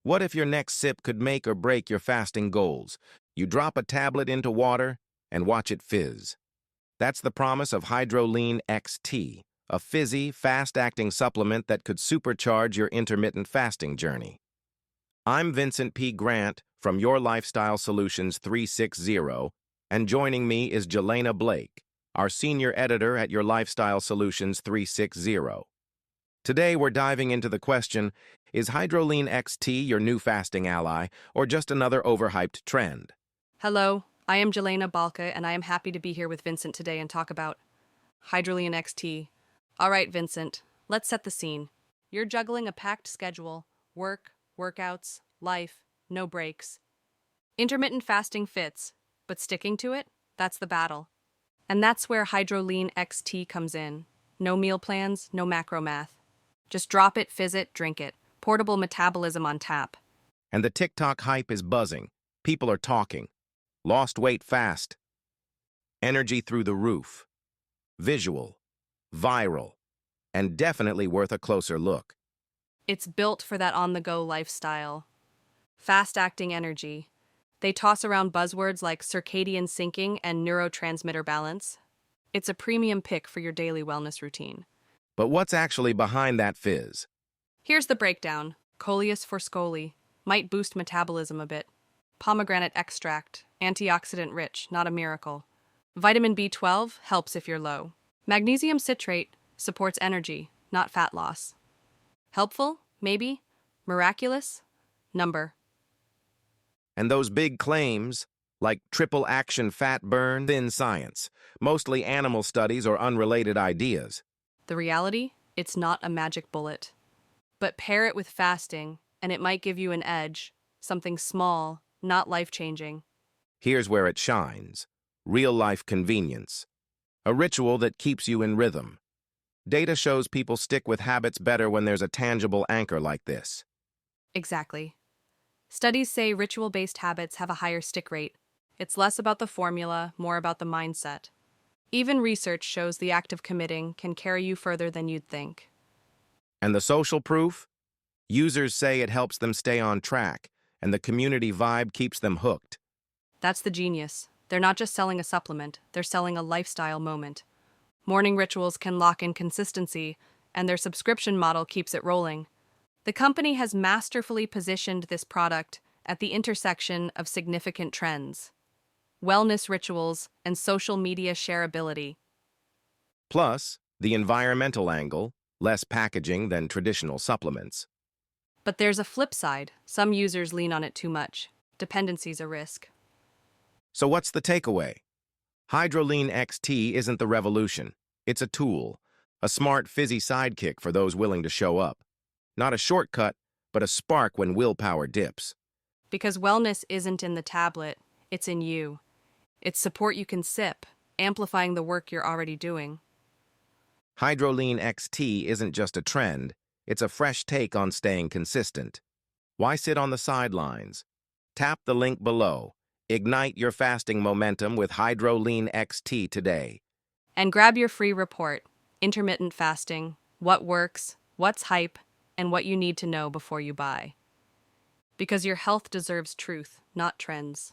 What if your next sip could make or break your fasting goals? You drop a tablet into water and watch it fizz. That's the promise of HydroleanXT, a fizzy, fast-acting supplement that could supercharge your intermittent fasting journey. I'm Vincent P. Grant from Your Lifestyle Solutions 360, and joining me is Jelena Blake, our senior editor at Your Lifestyle Solutions 360. Today, we're diving into the question, is HydroleanXT your new fasting ally, or just another overhyped trend? Hello, I am Jelena Balka, and I am happy to be here with Vincent today and talk about HydroleanXT. All right, Vincent, let's set the scene. You're juggling a packed schedule, work, workouts, life, no breaks. Intermittent fasting fits, but sticking to it? That's the battle. And that's where HydroleanXT comes in. No meal plans, no macro math. Just drop it, fizz it, drink it. Portable metabolism on tap. And the TikTok hype is buzzing. People are talking. Lost weight fast. Energy through the roof. Visual. Viral. And definitely worth a closer look. It's built for that on-the-go lifestyle. Fast-acting energy. They toss around buzzwords like circadian syncing and neurotransmitter balance. It's a premium pick for your daily wellness routine. But what's actually behind that fizz? Here's the breakdown. Coleus forscoli. Might boost metabolism a bit. Pomegranate extract. Antioxidant rich, not a miracle. Vitamin B12 helps if you're low. Magnesium citrate supports energy, not fat loss. Helpful? Maybe. Miraculous? Number. And those big claims, like triple action fat burn, thin science, mostly animal studies or unrelated ideas. The reality? It's not a magic bullet. But pair it with fasting, and it might give you an edge, something small, not life-changing. Here's where it shines. Real-life convenience. A ritual that keeps you in rhythm. Data shows people stick with habits better when there's a tangible anchor like this. Exactly. Studies say ritual-based habits have a higher stick rate. It's less about the formula, more about the mindset. Even research shows the act of committing can carry you further than you'd think. And the social proof? Users say it helps them stay on track, and the community vibe keeps them hooked. That's the genius. They're not just selling a supplement, they're selling a lifestyle moment. Morning rituals can lock in consistency, and their subscription model keeps it rolling. The company has masterfully positioned this product at the intersection of significant trends: wellness rituals and social media shareability. Plus, the environmental angle, less packaging than traditional supplements. But there's a flip side. Some users lean on it too much. Dependency's a risk. So what's the takeaway? HydroleanXT isn't the revolution. It's a tool, a smart, fizzy sidekick for those willing to show up. Not a shortcut, but a spark when willpower dips. Because wellness isn't in the tablet, it's in you. It's support you can sip, amplifying the work you're already doing. HydroleanXT isn't just a trend, it's a fresh take on staying consistent. Why sit on the sidelines? Tap the link below. Ignite your fasting momentum with HydroleanXT today. And grab your free report, Intermittent Fasting, What Works, What's Hype, and What You Need to Know Before You Buy. Because your health deserves truth, not trends.